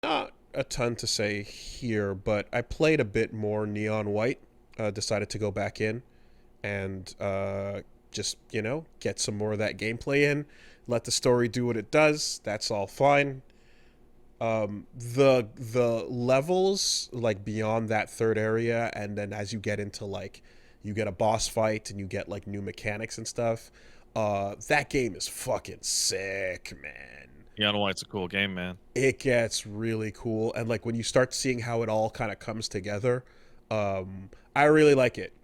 not a ton to say here, but I played a bit more Neon White. Decided to go back in and just, get some more of that gameplay in. Let the story do what it does. That's all fine. The levels, like, beyond that third area, and then as you get into, like, you get a boss fight and you get, like, new mechanics and stuff, that game is fucking sick, man. Yeah, I know why it's a cool game, man. It gets really cool, and, like, when you start seeing how it all kind of comes together, I really like it.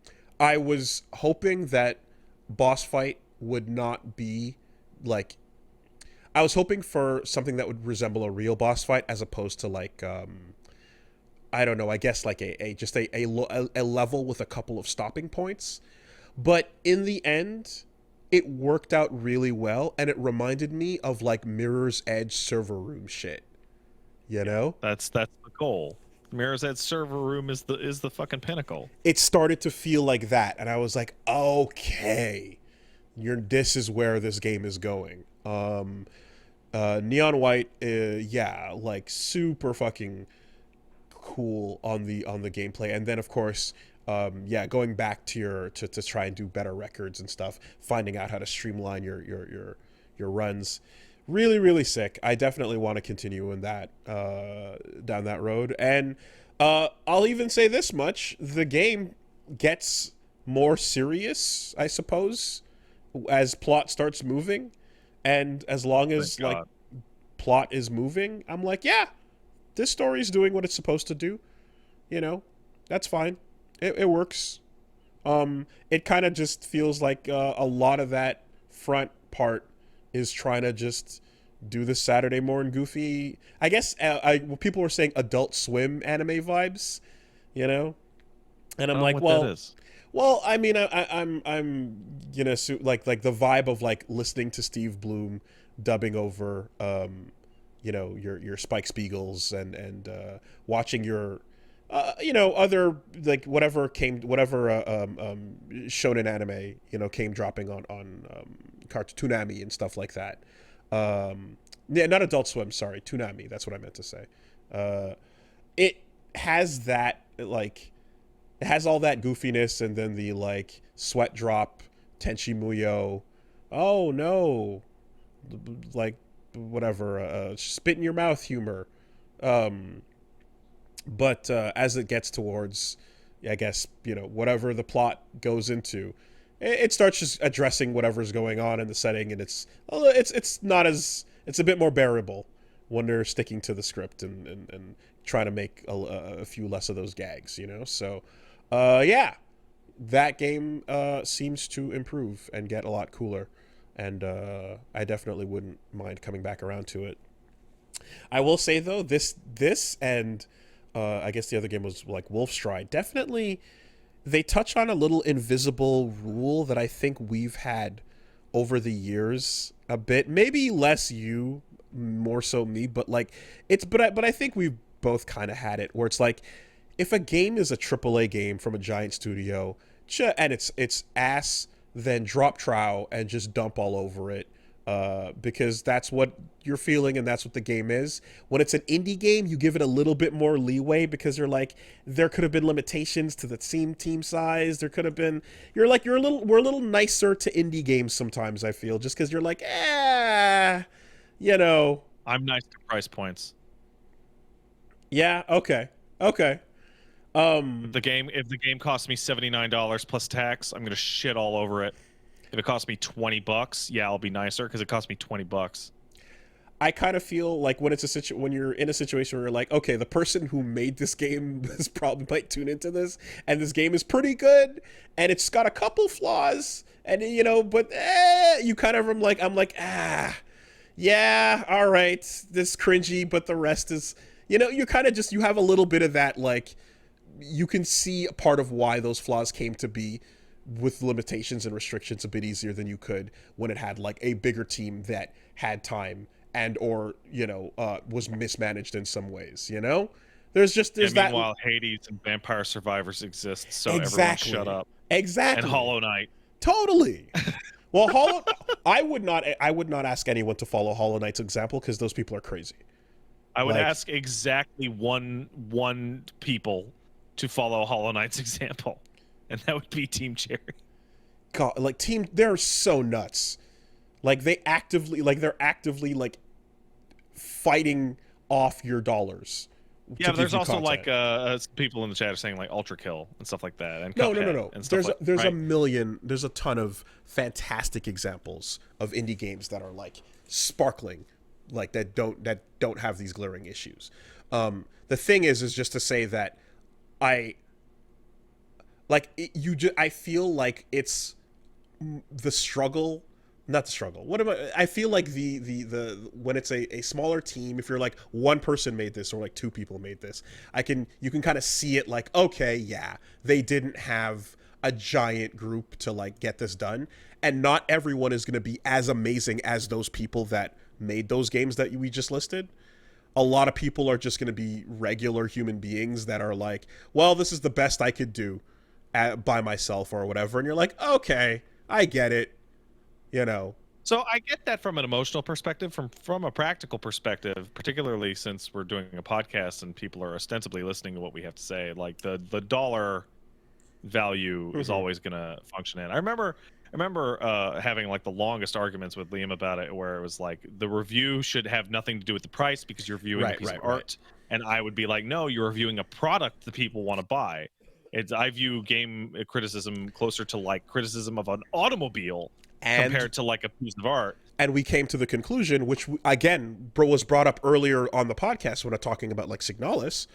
I was hoping that boss fight would not be, like, I was hoping for something that would resemble a real boss fight as opposed to, like, I don't know, I guess like a level with a couple of stopping points. But in the end, it worked out really well, and it reminded me of, like, Mirror's Edge server room shit. You know? That's the goal. Mirror's Edge server room is the fucking pinnacle. It started to feel like that, and I was like, okay, this is where this game is going. Neon White, yeah, like, super fucking cool on the gameplay, and then of course, yeah, going back to to try and do better records and stuff, finding out how to streamline your runs, really really sick. I definitely want to continue in that down that road, and I'll even say this much: the game gets more serious, I suppose, as plot starts moving. And as long as, like, plot is moving, I'm like, yeah, this story's doing what it's supposed to do. That's fine. It works. It kind of just feels like a lot of that front part is trying to just do the Saturday morning goofy. I guess people were saying Adult Swim anime vibes, and I'm like, well, I mean, I'm like the vibe of, like, listening to Steve Bloom dubbing over your Spike Spiegels and watching your other, like, whatever shonen anime came dropping on Toonami and stuff like that. Yeah, not Adult Swim, sorry, Toonami, that's what I meant to say. It has that, like, it has all that goofiness, and then the, like, sweat drop, Tenchi Muyo, oh no, like, whatever, spit in your mouth humor. But as it gets towards, I guess, whatever the plot goes into, it starts just addressing whatever's going on in the setting, and it's not as, it's a bit more bearable when they're sticking to the script and trying to make a few less of those gags, so yeah, that game seems to improve and get a lot cooler, and I definitely wouldn't mind coming back around to it. I will say, though, this and I guess the other game was, like, Wolfstride, definitely they touch on a little invisible rule that I think we've had over the years a bit, maybe less you, more so me, but, like, but I think we've both kind of had it, where it's like, if a game is a AAA game from a giant studio, and it's ass, then drop trowel and just dump all over it, because that's what you're feeling and that's what the game is. When it's an indie game, you give it a little bit more leeway, because you're like, there could have been limitations to the team size. There could have been, we're a little nicer to indie games sometimes, I feel, just because you're like, I'm nice to price points. Yeah. Okay. If the game costs me $79 plus tax, I'm gonna shit all over it. If it costs me $20, yeah, I'll be nicer, because it cost me $20. I kind of feel like when when you're in a situation where you're like, okay, the person who made this game is probably might tune into this, and this game is pretty good, and it's got a couple flaws, and but you kind of, I'm like, yeah, all right, this cringy, but the rest is, you kind of just, you have a little bit of that, like, you can see a part of why those flaws came to be with limitations and restrictions a bit easier than you could when it had, like, a bigger team that had time and or was mismanaged in some ways. There's that. Meanwhile, Hades and Vampire Survivors exist, so exactly. Everyone shut up. Exactly. And Hollow Knight. Totally. Well, I would not ask anyone to follow Hollow Knight's example, because those people are crazy. I would Like, ask exactly one people to follow Hollow Knight's example, and that would be Team Cherry. God, like team, they're so nuts. Like they're actively like fighting off your dollars. Yeah, To but give there's you also content. like people in the chat are saying like Ultra Kill and stuff like that, and No, no, no, Cuphead no. and stuff like There's a right? million. There's a ton of fantastic examples of indie games that are like sparkling, like that don't have these glaring issues. The thing is just to say that I like I feel like it's the struggle, not the struggle, what am I feel like the when it's a smaller team, if you're like one person made this or like two people made this, you can kind of see it like, okay, yeah, they didn't have a giant group to like get this done, and not everyone is going to be as amazing as those people that made those games that we just listed. A lot of people are just going to be regular human beings that are like, well, this is the best I could do by myself or whatever, and you're like, okay, I get it, you know. So I get that from an emotional perspective. From a practical perspective, particularly since we're doing a podcast and people are ostensibly listening to what we have to say, like the dollar value is always going to function in. I remember having like the longest arguments with Liam about it, where it was like the review should have nothing to do with the price because you're viewing a piece of art, and I would be like, no, you're reviewing a product that people want to buy. I view game criticism closer to like criticism of an automobile compared to like a piece of art. And we came to the conclusion, which again was brought up earlier on the podcast when I'm talking about like Signalis,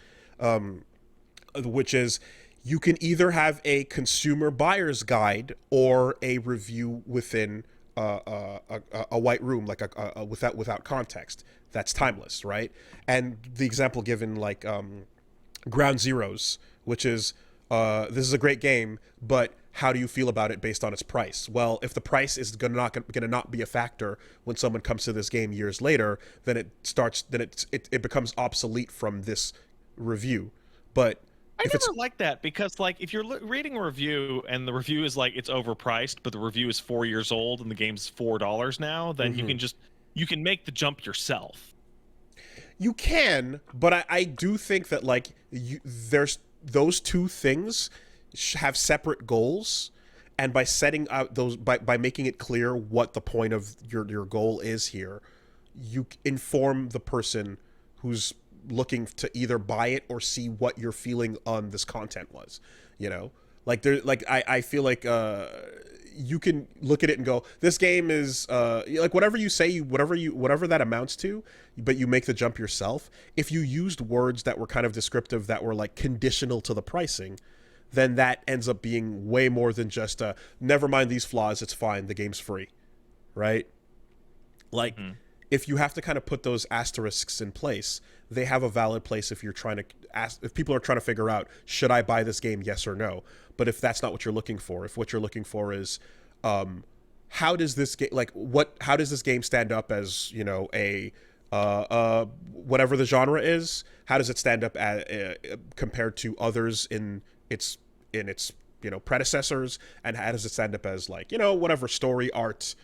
which is you can either have a consumer buyer's guide or a review within a white room, like a without context. That's timeless, right? And the example given, like Ground Zeroes, which is this is a great game, but how do you feel about it based on its price? Well, if the price is gonna not be a factor when someone comes to this game years later, then it becomes obsolete from this review. But I never like that, because like if you're reading a review and the review is like it's overpriced, but the review is 4 years old and the game's $4 now, then you can make the jump yourself. You can, but I do think that like there's those two things have separate goals, and by setting out those by making it clear what the point of your goal is here, you inform the person who's looking to either buy it or see what your feeling on this content was, you know. Like I feel like you can look at it and go, this game is like whatever you say, whatever that amounts to, but you make the jump yourself. If you used words that were kind of descriptive, that were like conditional to the pricing, then that ends up being way more than just never mind these flaws, it's fine, the game's free, right? Like if you have to kind of put those asterisks in place, they have a valid place if you're trying to if people are trying to figure out, should I buy this game, yes or no? But if that's not what you're looking for, if what you're looking for is how does this game, like how does this game stand up as, you know, a whatever the genre is, how does it stand up compared to others in its you know, predecessors, and how does it stand up as, like, you know, whatever story, art,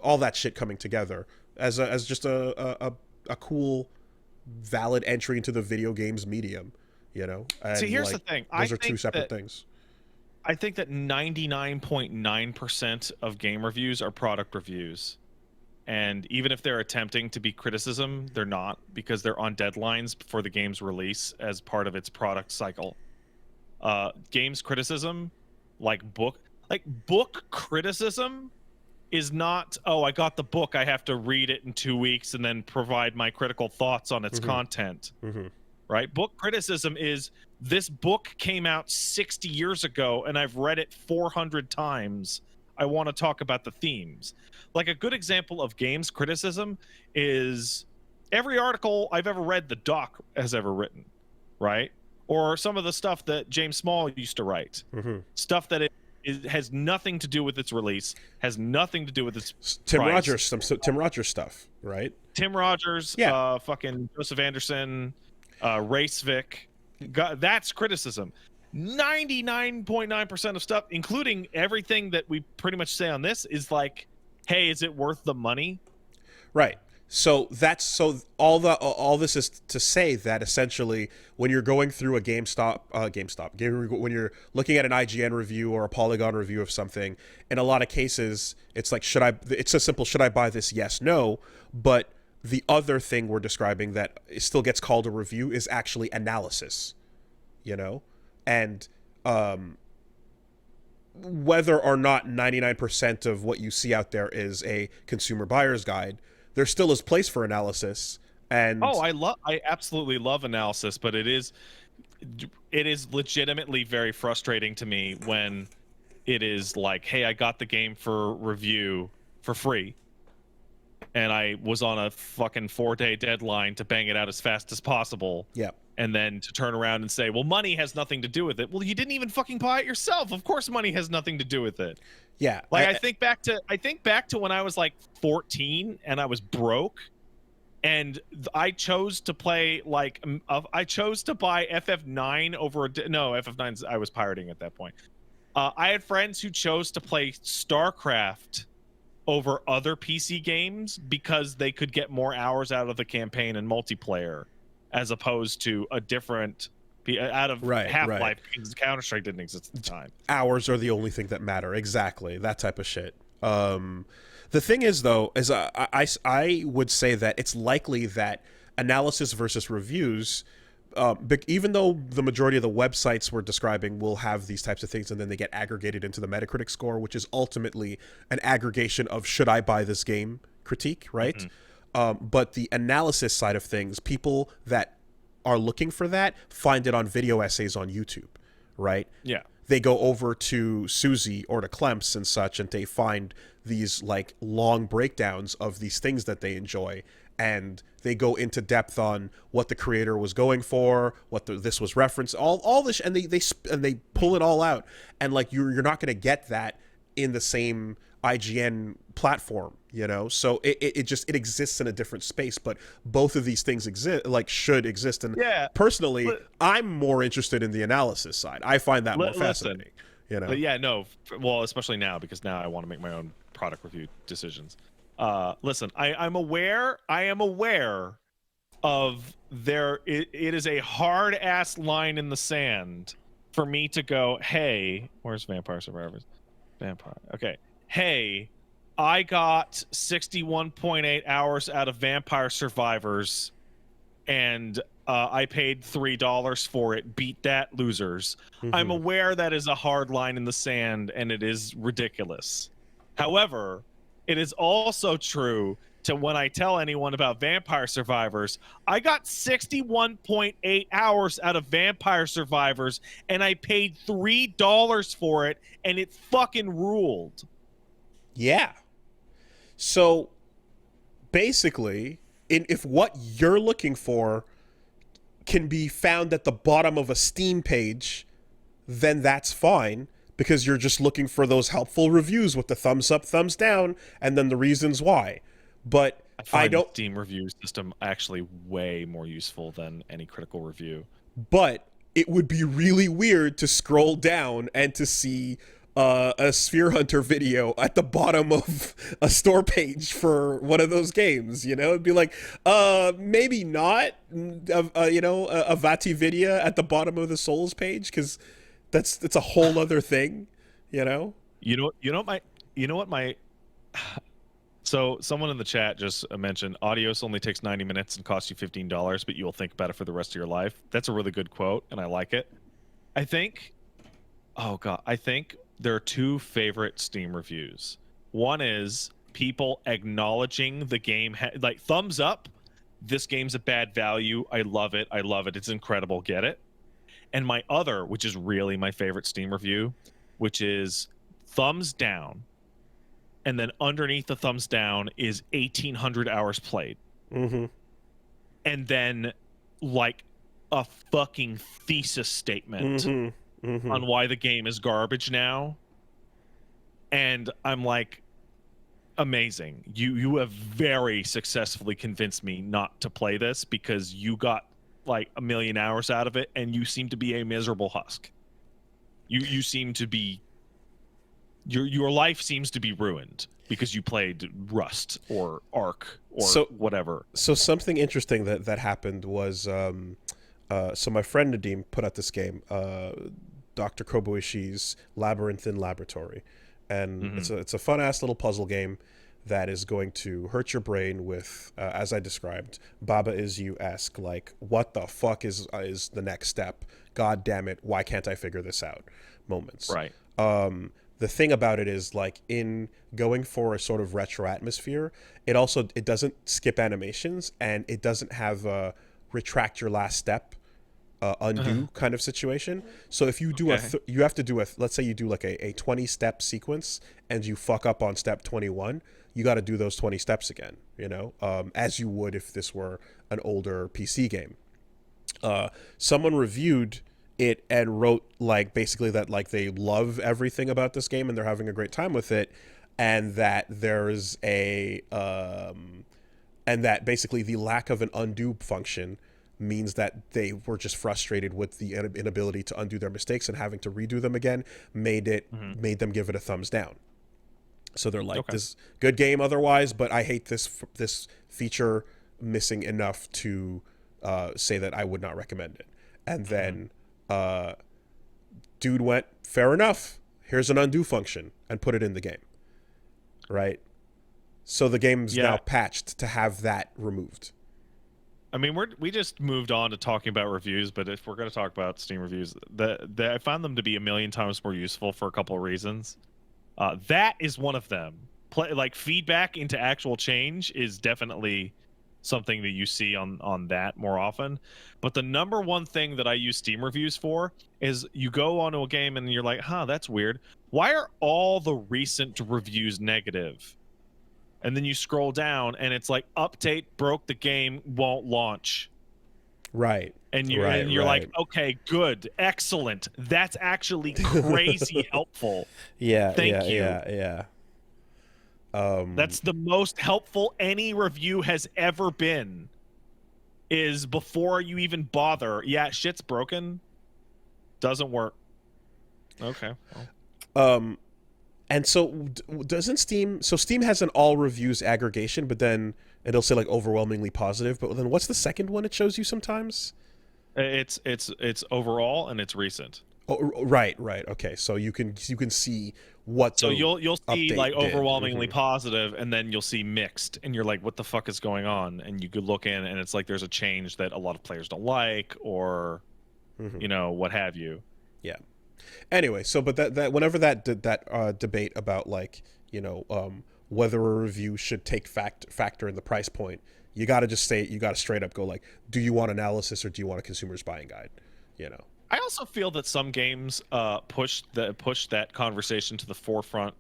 all that shit coming together as just a cool, valid entry into the video games medium, you know. And see, here's like, the thing. those are two separate things. I think that 99.9% of game reviews are product reviews. And even if they're attempting to be criticism, they're not, because they're on deadlines for the game's release as part of its product cycle. Games criticism, like book criticism, is not, oh, I got the book, I have to read it in 2 weeks and then provide my critical thoughts on its content. Right? Book criticism is, this book came out 60 years ago and I've read it 400 times. I want to talk about the themes. Like, a good example of games criticism is every article I've ever read the Doc has ever written, right? Or some of the stuff that James Small used to write. Stuff that it has nothing to do with its release, has nothing to do with its Tim price. Rogers, Tim Rogers stuff, right? Tim Rogers, fucking Joseph Anderson, Racevic. That's criticism. 99.9% of stuff, including everything that we pretty much say on this, is like, hey, is it worth the money? Right. So all this is to say that essentially when you're going through a when you're looking at an IGN review or a Polygon review of something, in a lot of cases it's like it's a simple should I buy this, yes, no. But the other thing we're describing that still gets called a review is actually analysis, you know, and whether or not 99% of what you see out there is a consumer buyer's guide, there still is place for analysis. Oh, And I absolutely love analysis, but it is legitimately very frustrating to me when it is like, hey, I got the game for review for free, and I was on a fucking 4-day deadline to bang it out as fast as possible. yeah, And then to turn around and say, well, money has nothing to do with it. Well, you didn't even fucking buy it yourself. Of course money has nothing to do with it. yeah, Like, I think back to when I was like 14 and I was broke, and I chose to play I chose to buy FF9 over no, FF9's I was pirating at that point. I had friends who chose to play StarCraft over other PC games because they could get more hours out of the campaign and multiplayer, as opposed to a different out of Half-Life, because Counter-Strike didn't exist at the time. Hours are the only thing that matter. Exactly, that type of shit. The thing is, though, is I would say that it's likely that analysis versus reviews, even though the majority of the websites we're describing will have these types of things, and then they get aggregated into the Metacritic score, which is ultimately an aggregation of should I buy this game critique, right? Mm-hmm. But the analysis side of things, people that are looking for that find it on video essays on YouTube, right? Yeah. They go over to Susie or to Clemps and such, and they find these like long breakdowns of these things that they enjoy, and they go into depth on what the creator was going for, what this was referenced, all this, and they pull it all out, and like you're not going to get that in the same IGN platform, you know. So it exists in a different space, but both of these things should exist. And personally, I'm more interested in the analysis side. I find that more fascinating. You know. But yeah, no. Well, especially now, because now I want to make my own product review decisions. Listen, I am aware of it is a hard ass line in the sand for me to go, hey, where's Vampire Survivors? Okay. Hey, I got 61.8 hours out of Vampire Survivors, and I paid $3 for it. Beat that, losers. Mm-hmm. I'm aware that is a hard line in the sand, and it is ridiculous. However, it is also true to when I tell anyone about Vampire Survivors, I got 61.8 hours out of Vampire Survivors, and I paid $3 for it, and it fucking ruled. Yeah. So basically, if what you're looking for can be found at the bottom of a Steam page, then that's fine, because you're just looking for those helpful reviews with the thumbs up, thumbs down, and then the reasons why. But I don't. Steam review system actually way more useful than any critical review. But it would be really weird to scroll down and to see a Sphere Hunter video at the bottom of a store page for one of those games. You know, it'd be like, maybe not, a Vati Vidya at the bottom of the Souls page, because that's a whole other thing. You know. So someone in the chat just mentioned Audios only takes 90 minutes and costs you $15, but you will think about it for the rest of your life. That's a really good quote, and I like it. I think there are two favorite Steam reviews. One is people acknowledging the game, like thumbs up, this game's a bad value. I love it. It's incredible. Get it? And my other, which is really my favorite Steam review, which is thumbs down. And then underneath the thumbs down is 1,800 hours played. Mm-hmm. And then like a fucking thesis statement. Mm-hmm. Mm-hmm. On why the game is garbage now. And I'm like, amazing. You have very successfully convinced me not to play this, because you got like 1 million hours out of it, and you seem to be a miserable husk. You seem to be your life seems to be ruined because you played Rust or Ark or So whatever. so something interesting that happened was so my friend Nadim put out this game, Dr. Kobaishi's Labyrinthine Laboratory, and it's a fun ass little puzzle game that is going to hurt your brain with, as I described, Baba Is You-esque, like, what the fuck is the next step? God damn it, why can't I figure this out? Moments. Right. The thing about it is, like, in going for a sort of retro atmosphere, it doesn't skip animations, and it doesn't have a retract your last step, undo kind of situation. So if you do you have to do let's say you do like a 20 step sequence and you fuck up on step 21, you got to do those 20 steps again, as you would if this were an older PC game. Someone reviewed it and wrote like basically that like they love everything about this game and they're having a great time with it, and that there's and that basically the lack of an undo function means that they were just frustrated with the inability to undo their mistakes, and having to redo them again made them give it a thumbs down. So they're like, this good game otherwise, but I hate this feature missing enough to say that I would not recommend it. And then dude went, fair enough, here's an undo function, and put it in the game. Right? So the game's now patched to have that removed. I mean, we just moved on to talking about reviews, but if we're going to talk about Steam reviews, I found them to be a million times more useful for a couple of reasons. That is one of them. Like feedback into actual change is definitely something that you see on that more often. But the number one thing that I use Steam reviews for is you go onto a game and you're like, that's weird. Why are all the recent reviews negative? And then you scroll down and it's like, update broke the game, won't launch. Right. And you're like, okay, good, excellent. That's actually crazy helpful. Yeah. Thank you. Yeah. That's the most helpful any review has ever been. Is before you even bother. Yeah, shit's broken. Doesn't work. Okay. Well. And so doesn't Steam has an all reviews aggregation, but then it'll say like overwhelmingly positive, but then what's the second one it shows you sometimes? It's overall and it's recent. Oh, right. Okay. So you can see what. So you'll see like overwhelmingly did. positive, and then you'll see mixed, and you're like, what the fuck is going on? And you could look in, and it's like there's a change that a lot of players don't like, or what have you. Yeah. Anyway, so but that whenever that debate about like whether a review should take factor in the price point, you got to straight up go like, do you want analysis or do you want a consumer's buying guide? I also feel that some games push that conversation to the forefront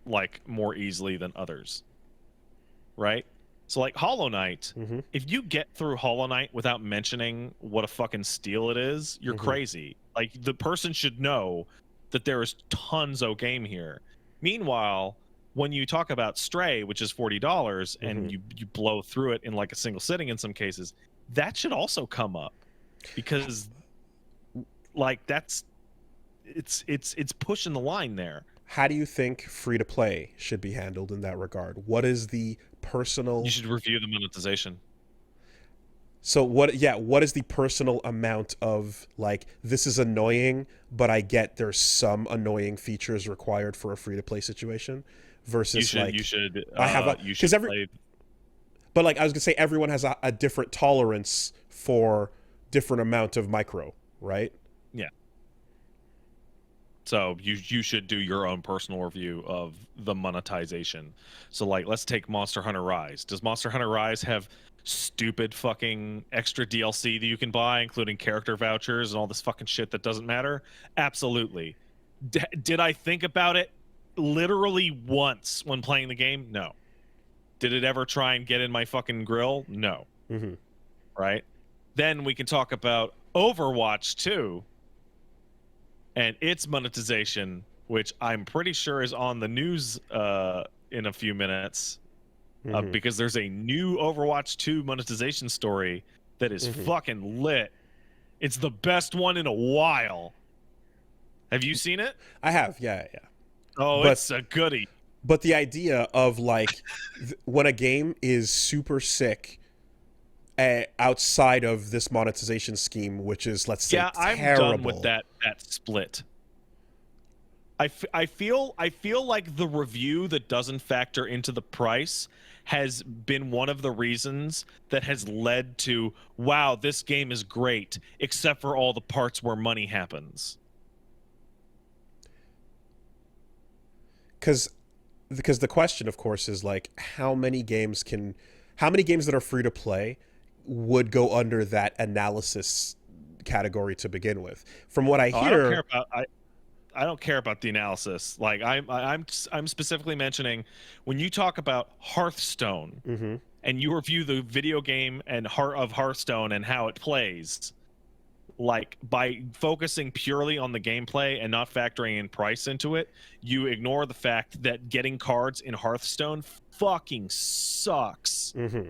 like more easily than others. Right? So like Hollow Knight, if you get through Hollow Knight without mentioning what a fucking steal it is, you're crazy. Like the person should know that there is tons of game here. Meanwhile, when you talk about Stray, which is $40, and you blow through it in like a single sitting in some cases, that should also come up, because like it's pushing the line there. How do you think free to play should be handled in that regard? What is the personal? You should review the monetization. So what is the personal amount of like, this is annoying, but I get there's some annoying features required for a free to play situation versus but like I was gonna say, everyone has a different tolerance for different amount of micro, right? Yeah. So you should do your own personal review of the monetization. So like, let's take Monster Hunter Rise. Does Monster Hunter Rise have stupid fucking extra DLC that you can buy, including character vouchers and all this fucking shit that doesn't matter? Absolutely. Did I think about it literally once when playing the game? No. Did it ever try and get in my fucking grill? No. Right? Then we can talk about Overwatch 2 and its monetization, which I'm pretty sure is on the news in a few minutes. Because there's a new Overwatch 2 monetization story that is fucking lit. It's the best one in a while. Have you seen it? I have, yeah. Oh, but it's a goodie. but the idea of like when a game is super sick outside of this monetization scheme, which is, let's say, Yeah, I'm done with terrible. that split. I feel like the review that doesn't factor into the price has been one of the reasons that has led to, wow, this game is great, except for all the parts where money happens. Because the question, of course, is like how many games that are free to play would go under that analysis category to begin with. From what I Oh, I don't hear, care about I don't care about the analysis. Like I'm specifically mentioning when you talk about Hearthstone mm-hmm. and you review the video game and heart of Hearthstone and how it plays, like by focusing purely on the gameplay and not factoring in price into it, you ignore the fact that getting cards in Hearthstone fucking sucks. Mm-hmm.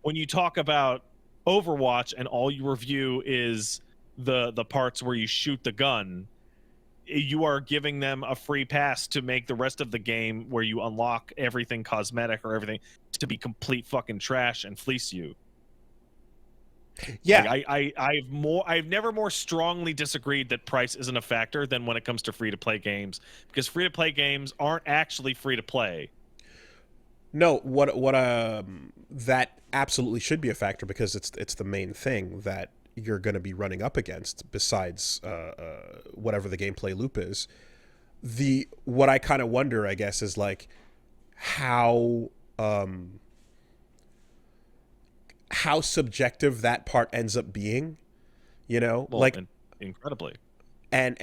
When you talk about Overwatch and all you review is the parts where you shoot the gun, you are giving them a free pass to make the rest of the game where you unlock everything cosmetic or everything to be complete fucking trash and fleece you. Yeah. Like I've never more strongly disagreed that price isn't a factor than when it comes to free to play games, because free to play games aren't actually free to play. No, what that absolutely should be a factor, because it's the main thing that you're going to be running up against besides whatever the gameplay loop is. What I kind of wonder, I guess, is like how subjective that part ends up being, Well, like incredibly. And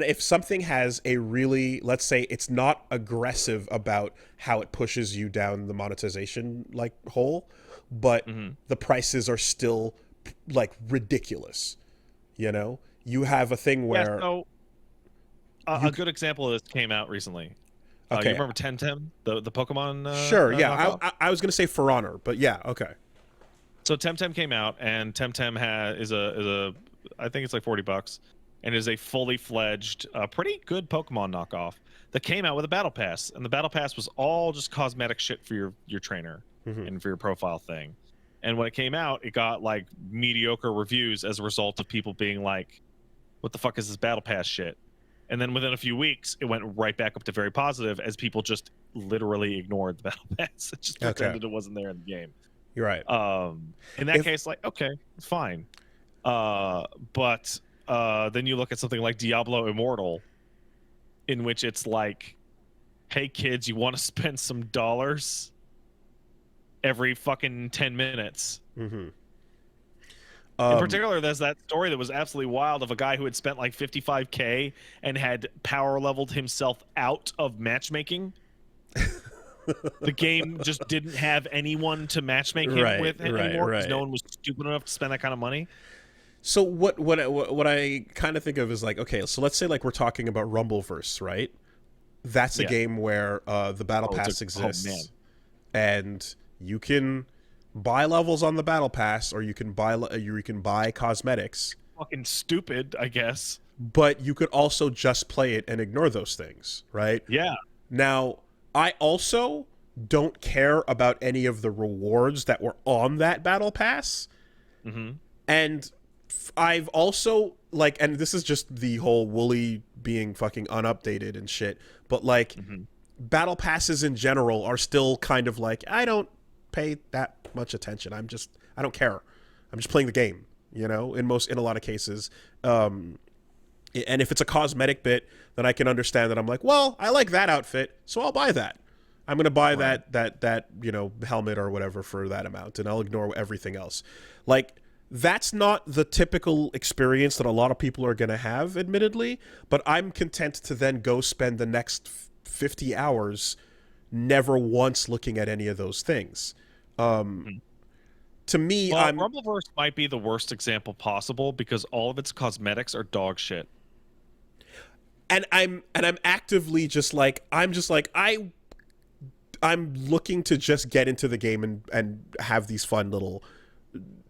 if something has a really, let's say it's not aggressive about how it pushes you down the monetization like hole, but the prices are still like ridiculous. You have a thing where So a good example of this came out recently. You okay, remember Temtem, the Pokemon? sure, yeah, knockoff? I was gonna say For Honor, but yeah, okay, So Temtem came out, and Temtem is a I think it's like $40, and is a fully fledged, pretty good Pokemon knockoff that came out with a battle pass, and the battle pass was all just cosmetic shit for your trainer and for your profile thing. And when it came out, it got like mediocre reviews as a result of people being like, "What the fuck is this battle pass shit?" And then within a few weeks, it went right back up to very positive as people just literally ignored the battle pass. It just pretended it wasn't there in the game. you're right. In that case, like, okay, it's fine. But then you look at something like Diablo Immortal, in which it's like, hey kids, you want to spend some dollars every fucking 10 minutes. In particular, there's that story that was absolutely wild of a guy who had spent like $55K and had power leveled himself out of matchmaking. The game just didn't have anyone to matchmake him with anymore because no one was stupid enough to spend that kind of money. So what I kind of think of is like, okay, so let's say like we're talking about WoolieVersus, right? That's a game where the battle pass exists, and you can buy levels on the battle pass, or you can buy cosmetics. Fucking stupid, I guess. But you could also just play it and ignore those things, right? Yeah. Now, I also don't care about any of the rewards that were on that battle pass. And I've also, like, and this is just the whole Woolie being fucking unupdated and shit, but like battle passes in general are still kind of like, I don't pay that much attention. I don't care. I'm just playing the game, in a lot of cases. And if it's a cosmetic bit, then I can understand that. I'm like, well, I like that outfit, so I'll buy that. I'm going to buy that helmet or whatever for that amount, and I'll ignore everything else. Like, that's not the typical experience that a lot of people are going to have, admittedly, but I'm content to then go spend the next 50 hours never once looking at any of those things. To me, Rumbleverse might be the worst example possible because all of its cosmetics are dog shit. And I'm actively I'm looking to just get into the game and have these fun little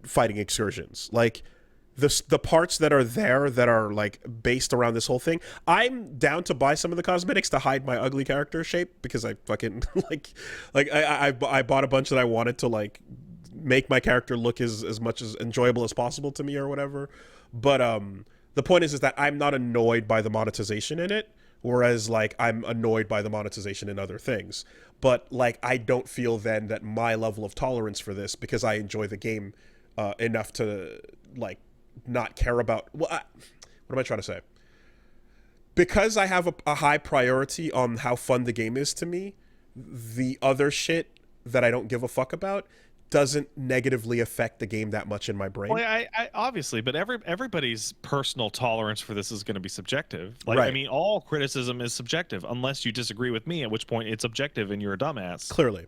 fighting excursions. Like, the parts that are there that are like based around this whole thing, I'm down to buy some of the cosmetics to hide my ugly character shape because I fucking I bought a bunch that I wanted to like make my character look as much as enjoyable as possible to me or whatever. But the point is that I'm not annoyed by the monetization in it, whereas like I'm annoyed by the monetization in other things. But like I don't feel then that my level of tolerance for this, because I enjoy the game enough to like not care about what am I trying to say? Because I have a high priority on how fun the game is to me, the other shit that I don't give a fuck about doesn't negatively affect the game that much in my brain. Well, I obviously, but everybody's personal tolerance for this is going to be subjective. Like, Right. I mean, all criticism is subjective, unless you disagree with me, at which point it's objective and you're a dumbass. Clearly.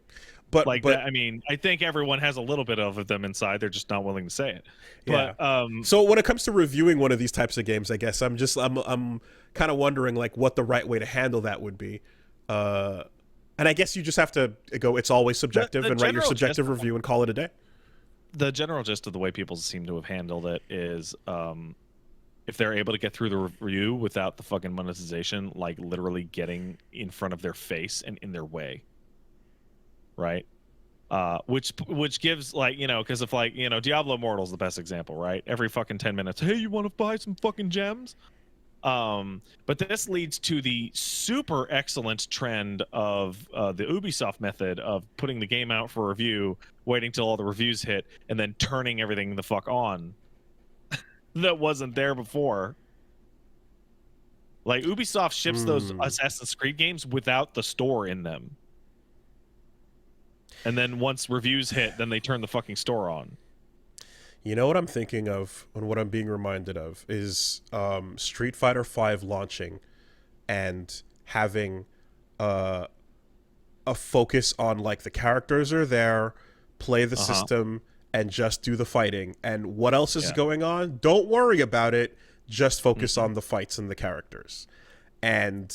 But Like that, I mean, I think everyone has a little bit of them inside. They're just not willing to say it. yeah. But So when it comes to reviewing one of these types of games, I guess I'm kind of wondering like what the right way to handle that would be. And I guess you just have to go, it's always subjective, the and write your general subjective gist- review and call it a day. the general gist of the way people seem to have handled it is, if they're able to get through the review without the fucking monetization, like literally getting in front of their face and in their way, right? Which gives, like, you know, because if, like, you know, Diablo Immortal is the best example, right? Every fucking 10 minutes, hey, you want to buy some fucking gems? But this leads to the super excellent trend of the Ubisoft method of putting the game out for review, waiting till all the reviews hit, and then turning everything the fuck on that wasn't there before. Like, Ubisoft ships those Assassin's Creed games without the store in them. And then once reviews hit, then they turn the fucking store on. You know what I'm thinking of, and what I'm being reminded of, is Street Fighter V launching and having a focus on like the characters are there, play the system, and just do the fighting. And what else is going on? Don't worry about it. Just focus on the fights and the characters. And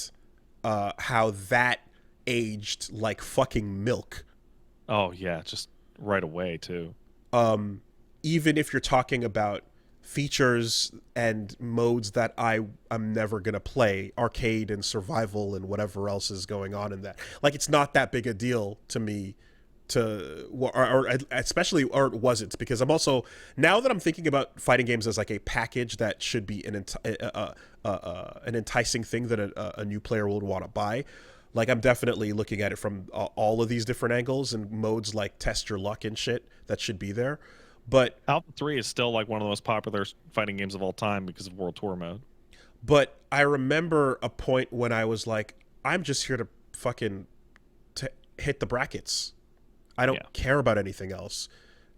how that aged like fucking milk. Oh yeah, just right away too. Even if you're talking about features and modes that I'm never going to play, arcade and survival and whatever else is going on in that. Like, it's not that big a deal to me or especially, or it wasn't, because I'm also, now that I'm thinking about fighting games as like a package that should be an enticing thing that a new player would want to buy. Like, I'm definitely looking at it from all of these different angles and modes like test your luck and shit that should be there. But Alpha 3 is still like one of the most popular fighting games of all time because of World Tour mode. But I remember a point when I was like, I'm just here to fucking hit the brackets. I don't care about anything else.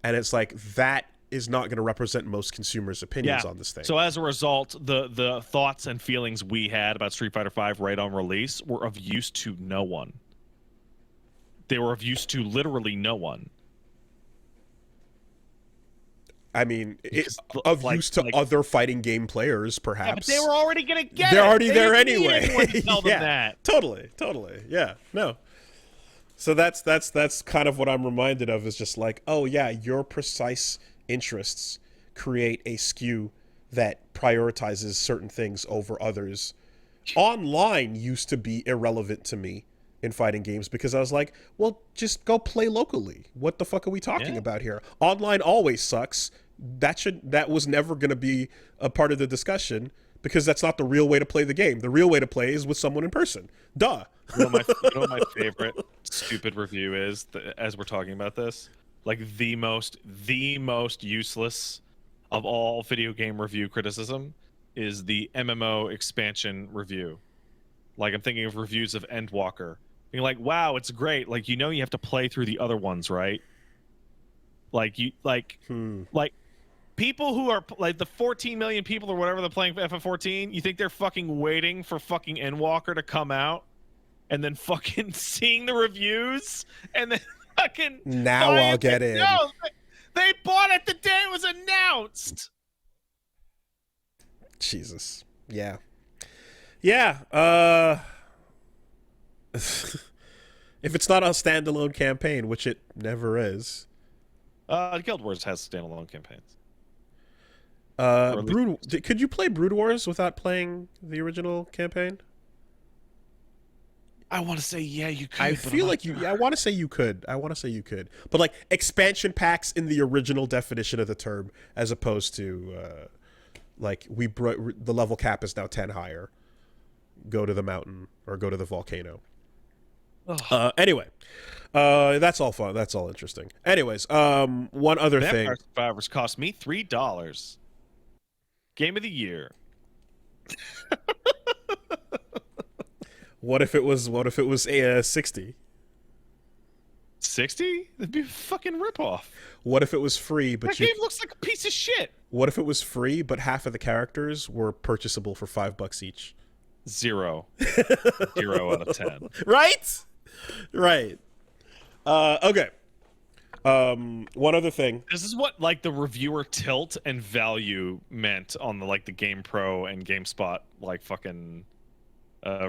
And it's like, that is not going to represent most consumers' opinions on this thing. So as a result, the thoughts and feelings we had about Street Fighter V right on release were of use to no one. They were of use to literally no one. I mean, of use to other fighting game players, perhaps. Yeah, but they were already going to get They're it. already They there didn't need anyway. anyone to tell them Yeah, that. Totally. Yeah, no. So that's kind of what I'm reminded of, is just like, oh yeah, your precise interests create a skew that prioritizes certain things over others. Online used to be irrelevant to me in fighting games because I was like, well, just go play locally. What the fuck are we talking about here? Online always sucks. That was never going to be a part of the discussion, because that's not the real way to play the game. The real way to play is with someone in person. Duh. You know what my favorite stupid review is, as we're talking about this? Like, the most useless of all video game review criticism is the MMO expansion review. Like, I'm thinking of reviews of Endwalker. Being like, wow, it's great. Like, you have to play through the other ones, right? Like, people who are like the 14 million people or whatever they're playing FF14, you think they're fucking waiting for fucking Endwalker to come out and then fucking seeing the reviews and then fucking now I'll get in. No, they bought it the day it was announced. Jesus. Yeah. Yeah. If it's not a standalone campaign, which it never is. Guild Wars has standalone campaigns. Or at least Could you play Brood Wars without playing the original campaign? I want to say yeah, you could. I But feel like you. Yeah, I want to say you could. I want to say you could. But like expansion packs in the original definition of the term, as opposed to like the level cap is now 10 higher. Go to the mountain or go to the volcano. Anyway, that's all fun. That's all interesting. Anyways, one other Vampire thing. Survivors cost me $3. Game of the year. What if it was 60? 60? That'd be a fucking ripoff. What if it was free, but That game looks like a piece of shit. What if it was free, but half of the characters were purchasable for $5 each? 0. 0 out of 10. Right? Right. Okay. One other thing. This is what like the reviewer tilt and value meant on the like the Game Pro and GameSpot like fucking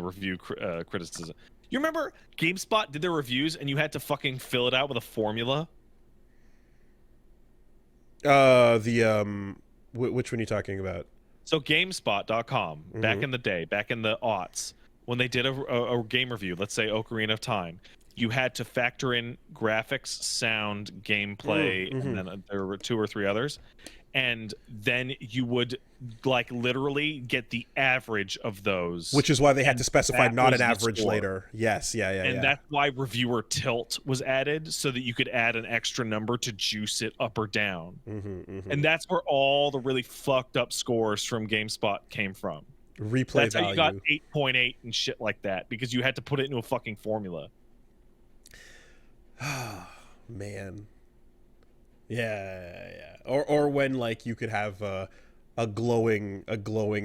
review criticism. You remember GameSpot did their reviews and you had to fucking fill it out with a formula? Which one are you talking about? So GameSpot.com, back in the day, back in the aughts, when they did a game review, let's say Ocarina of Time, you had to factor in graphics, sound, gameplay, and then there were 2 or 3 others. And then you would like literally get the average of those. Which is why they had to specify not an the average score. later. Yes, yeah. And that's why reviewer tilt was added, so that you could add an extra number to juice it up or down. And that's where all the really fucked up scores from GameSpot came from. Replay that's value. how you got 8.8 and shit like that, because you had to put it into a fucking formula. Man. Yeah. Or when like you could have a glowing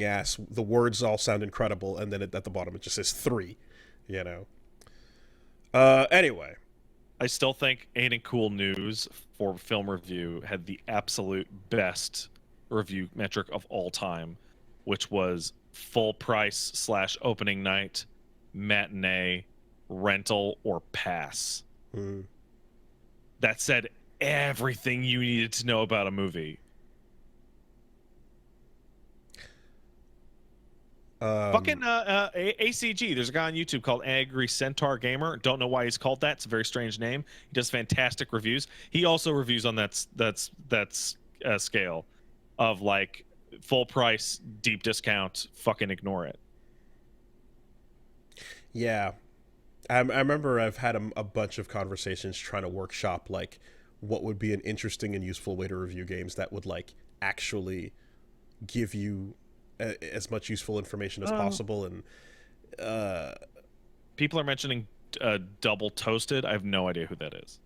ass. The words all sound incredible, and then at the bottom it just says 3. You know. Anyway, I still think Ain't It Cool News for film review had the absolute best review metric of all time, which was full price / opening night, matinee, rental, or pass. That said everything you needed to know about a movie. Fucking ACG. There's a guy on YouTube called Angry Centaur Gamer. Don't know why he's called that. It's a very strange name. He does fantastic reviews. He also reviews on that scale of like full price, deep discount. Fucking ignore it. Yeah. I remember I've had a bunch of conversations trying to workshop like what would be an interesting and useful way to review games that would like actually give you as much useful information as possible. And people are mentioning Double Toasted. I have no idea who that is.